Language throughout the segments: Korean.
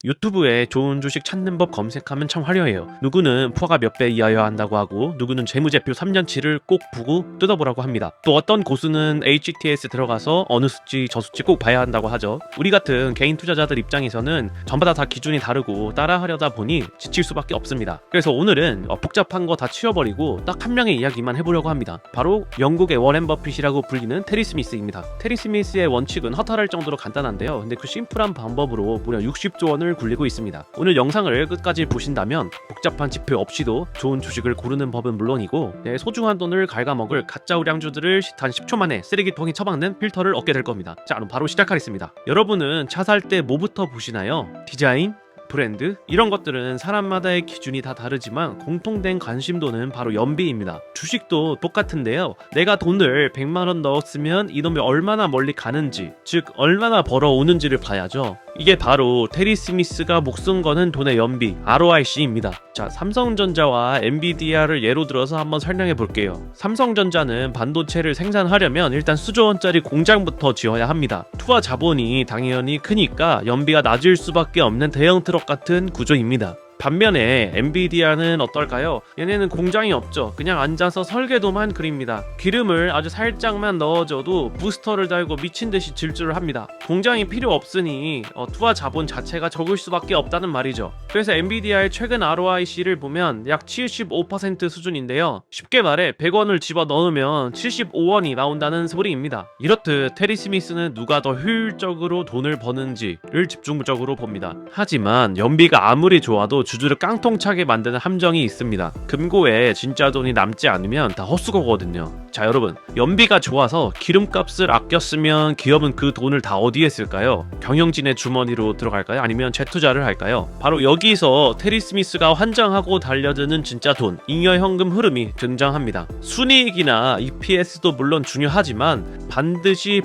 유튜브에 좋은 주식 찾는 법 검색하면 참 화려해요. 누구는 푸아가 몇 배 이하여야 한다고 하고, 누구는 재무제표 3년치를 꼭 보고 뜯어보라고 합니다. 또 어떤 고수는 HTS 들어가서 어느 수치 저 수치 꼭 봐야 한다고 하죠. 우리 같은 개인 투자자들 입장에서는 전부 다 기준이 다르고 따라하려다 보니 지칠 수밖에 없습니다. 그래서 오늘은 복잡한 거 다 치워버리고 딱 한 명의 이야기만 해보려고 합니다. 바로 영국의 워렌 버핏이라고 불리는 테리 스미스입니다. 테리 스미스의 원칙은 허탈할 정도로 간단한데요. 근데 그 심플한 방법으로 무려 60조 원을 굴리고 있습니다. 오늘 영상을 끝까지 보신다면 복잡한 지표 없이도 좋은 주식을 고르는 법은 물론이고, 내 소중한 돈을 갉아먹을 가짜 우량주들을 단 10초 만에 쓰레기통에 처박는 필터를 얻게 될 겁니다. 자, 그럼 바로 시작하겠습니다. 여러분은 차 살 때 뭐부터 보시나요? 디자인? 브랜드? 이런 것들은 사람마다의 기준이 다 다르지만 공통된 관심도는 바로 연비입니다. 주식도 똑같은데요. 내가 돈을 100만원 넣었으면 이놈이 얼마나 멀리 가는지, 즉 얼마나 벌어오는지를 봐야죠. 이게 바로 테리 스미스가 목숨 거는 돈의 연비, ROIC입니다. 자, 삼성전자와 엔비디아를 예로 들어서 한번 설명해 볼게요. 삼성전자는 반도체를 생산하려면 일단 수조 원짜리 공장부터 지어야 합니다. 투하 자본이 당연히 크니까 연비가 낮을 수밖에 없는 대형 트럭 같은 구조입니다. 반면에 엔비디아는 어떨까요? 얘네는 공장이 없죠. 그냥 앉아서 설계도만 그립니다. 기름을 아주 살짝만 넣어줘도 부스터를 달고 미친듯이 질주를 합니다. 공장이 필요 없으니 투하 자본 자체가 적을 수밖에 없다는 말이죠. 그래서 엔비디아의 최근 ROIC를 보면 약 75% 수준인데요. 쉽게 말해 100원을 집어넣으면 75원이 나온다는 소리입니다. 이렇듯 테리 스미스는 누가 더 효율적으로 돈을 버는지를 집중적으로 봅니다. 하지만 연비가 아무리 좋아도 주주를 깡통차게 만드는 함정이 있습니다. 금고에 진짜 돈이 남지 않으면 다 헛수고거든요. 자, 여러분, 연비가 좋아서 기름값을 아껴 쓰면 기업은 그 돈을 다 어디에 쓸까요? 경영진의 주머니로 들어갈까요? 아니면 재투자를 할까요? 바로 여기서 테리 스미스가 환장하고 달려드는 진짜 돈, 잉여현금 흐름이 등장합니다. 순이익이나 EPS도 물론 중요하지만 반드시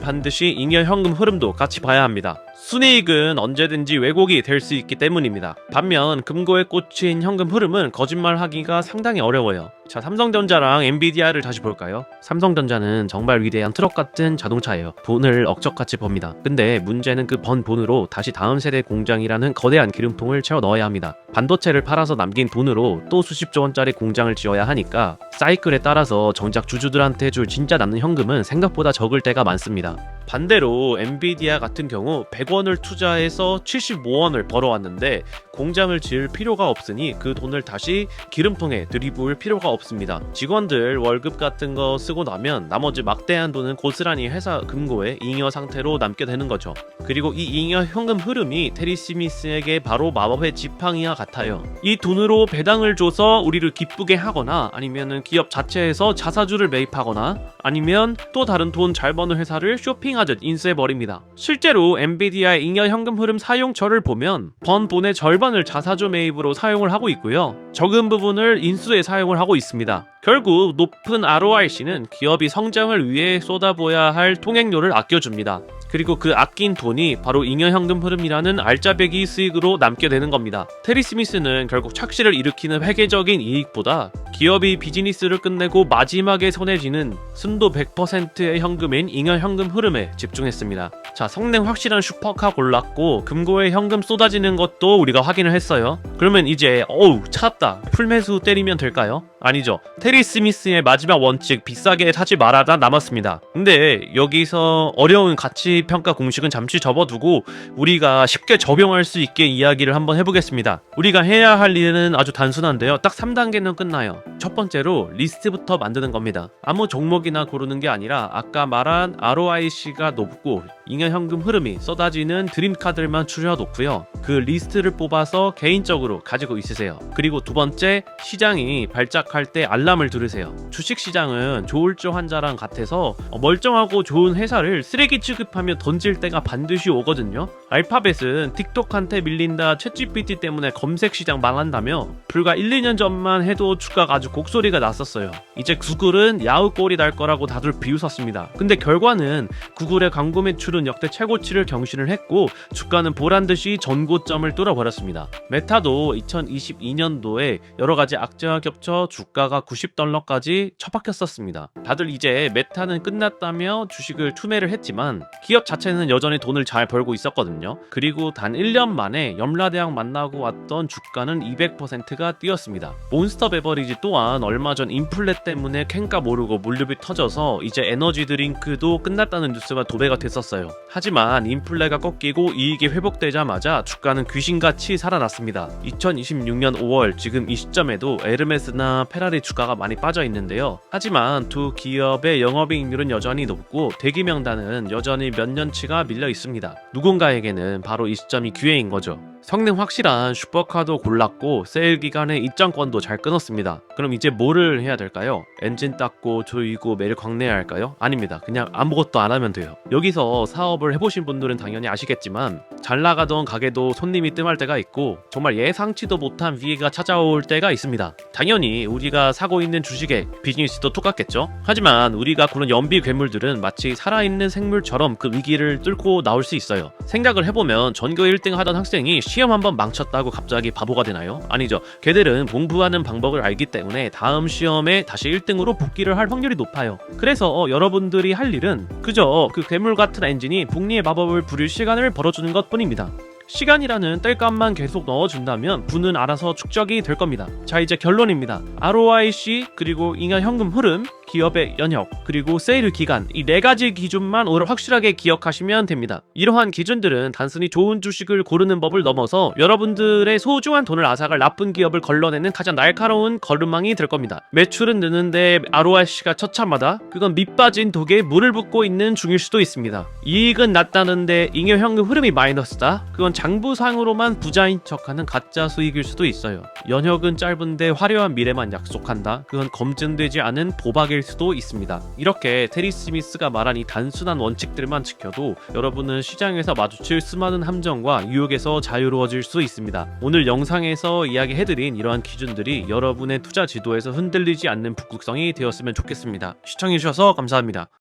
잉여현금 흐름도 같이 봐야 합니다. 순이익은 언제든지 왜곡이 될 수 있기 때문입니다. 반면 금고에 꽂힌 현금 흐름은 거짓말하기가 상당히 어려워요. 자, 삼성전자랑 엔비디아를 다시 볼까요? 삼성전자는 정말 위대한 트럭 같은 자동차예요. 돈을 억적같이 법니다. 근데 문제는 그 번 돈으로 다시 다음 세대 공장이라는 거대한 기름통을 채워 넣어야 합니다. 반도체를 팔아서 남긴 돈으로 또 수십조 원짜리 공장을 지어야 하니까 사이클에 따라서 정작 주주들한테 줄 진짜 남는 현금은 생각보다 적을 때가 많습니다. 반대로 엔비디아 같은 경우 100원을 투자해서 75원을 벌어왔는데 공장을 지을 필요가 없으니 그 돈을 다시 기름통에 들이부을 필요가 없습니다. 직원들 월급 같은 거 쓰고 나면 나머지 막대한 돈은 고스란히 회사 금고에 잉여 상태로 남게 되는 거죠. 그리고 이 잉여 현금 흐름이 테리 스미스에게 바로 마법의 지팡이와 같아요. 이 돈으로 배당을 줘서 우리를 기쁘게 하거나, 아니면 기업 자체에서 자사주를 매입하거나, 아니면 또 다른 돈 잘 버는 회사를 쇼핑하듯 인수해버립니다. 실제로 엔비디아의 잉여 현금 흐름 사용처를 보면 번 돈의 절반을 자사주 매입으로 사용을 하고 있고요. 적은 부분을 인수에 사용을 하고 있습니다. 결국 높은 ROIC는 기업이 성장을 위해 쏟아부어야 할 통행료를 아껴줍니다. 그리고 그 아낀 돈이 바로 잉여현금 흐름이라는 알짜배기 수익으로 남게 되는 겁니다. 테리 스미스는 결국 착시를 일으키는 회계적인 이익보다 기업이 비즈니스를 끝내고 마지막에 손에 쥐는 순도 100%의 현금인 잉여현금 흐름에 집중했습니다. 자, 성능 확실한 슈퍼카 골랐고 금고에 현금 쏟아지는 것도 우리가 확인을 했어요. 그러면 이제 찾았다, 풀매수 때리면 될까요? 아니죠. 테리 스미스의 마지막 원칙, 비싸게 사지 말아다 남았습니다. 근데 여기서 어려운 가치평가 공식은 잠시 접어두고 우리가 쉽게 적용할 수 있게 이야기를 한번 해보겠습니다. 우리가 해야 할 일은 아주 단순한데요. 딱 3단계는 끝나요. 첫 번째로 리스트부터 만드는 겁니다. 아무 종목이나 고르는 게 아니라 아까 말한 ROIC가 높고 잉여현금 흐름이 쏟아지는 드림카들만 추려놓고요. 그 리스트를 뽑아서 개인적으로 가지고 있으세요. 그리고 두 번째, 시장이 발작할 때 알람을 들으세요. 주식시장은 조울조 환자랑 같아서 멀쩡하고 좋은 회사를 쓰레기 취급하며 던질 때가 반드시 오거든요. 알파벳은 틱톡한테 밀린다, 챗GPT 때문에 검색시장 망한다며 불과 1, 2년 전만 해도 주가가 아주 곡소리가 났었어요. 이제 구글은 야후 꼴이 날 거라고 다들 비웃었습니다. 근데 결과는 구글의 광고 매출은 매출은 역대 최고치를 경신을 했고 주가는 보란듯이 전고점을 뚫어버렸습니다. 메타도 2022년도에 여러가지 악재와 겹쳐 주가가 $90까지 처박혔었습니다. 다들 이제 메타는 끝났다며 주식을 투매를 했지만 기업 자체는 여전히 돈을 잘 벌고 있었거든요. 그리고 단 1년 만에 염라대왕 만나고 왔던 주가는 200%가 뛰었습니다. 몬스터 베버리지 또한 얼마 전 인플레 때문에 캔값 오르고 물류비 터져서 이제 에너지 드링크도 끝났다는 뉴스가 도배가 됐었어요. 하지만 인플레가 꺾이고 이익이 회복되자마자 주가는 귀신같이 살아났습니다. 2026년 5월 지금 이 시점에도 에르메스나 페라리 주가가 많이 빠져 있는데요. 하지만 두 기업의 영업이익률은 여전히 높고 대기 명단은 여전히 몇 년치가 밀려 있습니다. 누군가에게는 바로 이 시점이 기회인 거죠. 성능 확실한 슈퍼카도 골랐고 세일 기간에 입장권도 잘 끊었습니다. 그럼 이제 뭐를 해야 될까요? 엔진 닦고 조이고 매일 광내야 할까요? 아닙니다. 그냥 아무것도 안 하면 돼요. 여기서 사업을 해보신 분들은 당연히 아시겠지만 잘 나가던 가게도 손님이 뜸할 때가 있고 정말 예상치도 못한 위기가 찾아올 때가 있습니다. 당연히 우리가 사고 있는 주식의 비즈니스도 똑같겠죠? 하지만 우리가 그런 연비 괴물들은 마치 살아있는 생물처럼 그 위기를 뚫고 나올 수 있어요. 생각을 해보면 전교 1등 하던 학생이 시험 한번 망쳤다고 갑자기 바보가 되나요? 아니죠. 걔들은 공부하는 방법을 알기 때문에 다음 시험에 다시 1등으로 복귀를 할 확률이 높아요. 그래서 여러분들이 할 일은 그저 그 괴물 같은 엔진이 복리의 마법을 부릴 시간을 벌어주는 것 뿐입니다. 시간이라는 땔감만 계속 넣어준다면 부는 알아서 축적이 될 겁니다. 자, 이제 결론입니다. ROIC 그리고 잉여 현금 흐름, 기업의 연혁, 그리고 세일 기간, 이 4가지 기준만 오늘 확실하게 기억하시면 됩니다. 이러한 기준들은 단순히 좋은 주식을 고르는 법을 넘어서 여러분들의 소중한 돈을 앗아갈 나쁜 기업을 걸러내는 가장 날카로운 걸음망이 될 겁니다. 매출은 느는데 ROIC가 처참하다? 그건 밑빠진 독에 물을 붓고 있는 중일 수도 있습니다. 이익은 낮다는데 잉여 현금 흐름이 마이너스다? 그건 장부상으로만 부자인 척하는 가짜 수익일 수도 있어요. 연혁은 짧은데 화려한 미래만 약속한다? 그건 검증되지 않은 도박일 수도 있습니다. 이렇게 테리 스미스가 말한 이 단순한 원칙들만 지켜도 여러분은 시장에서 마주칠 수많은 함정과 유혹에서 자유로워질 수 있습니다. 오늘 영상에서 이야기해드린 이러한 기준들이 여러분의 투자 지도에서 흔들리지 않는 북극성이 되었으면 좋겠습니다. 시청해주셔서 감사합니다.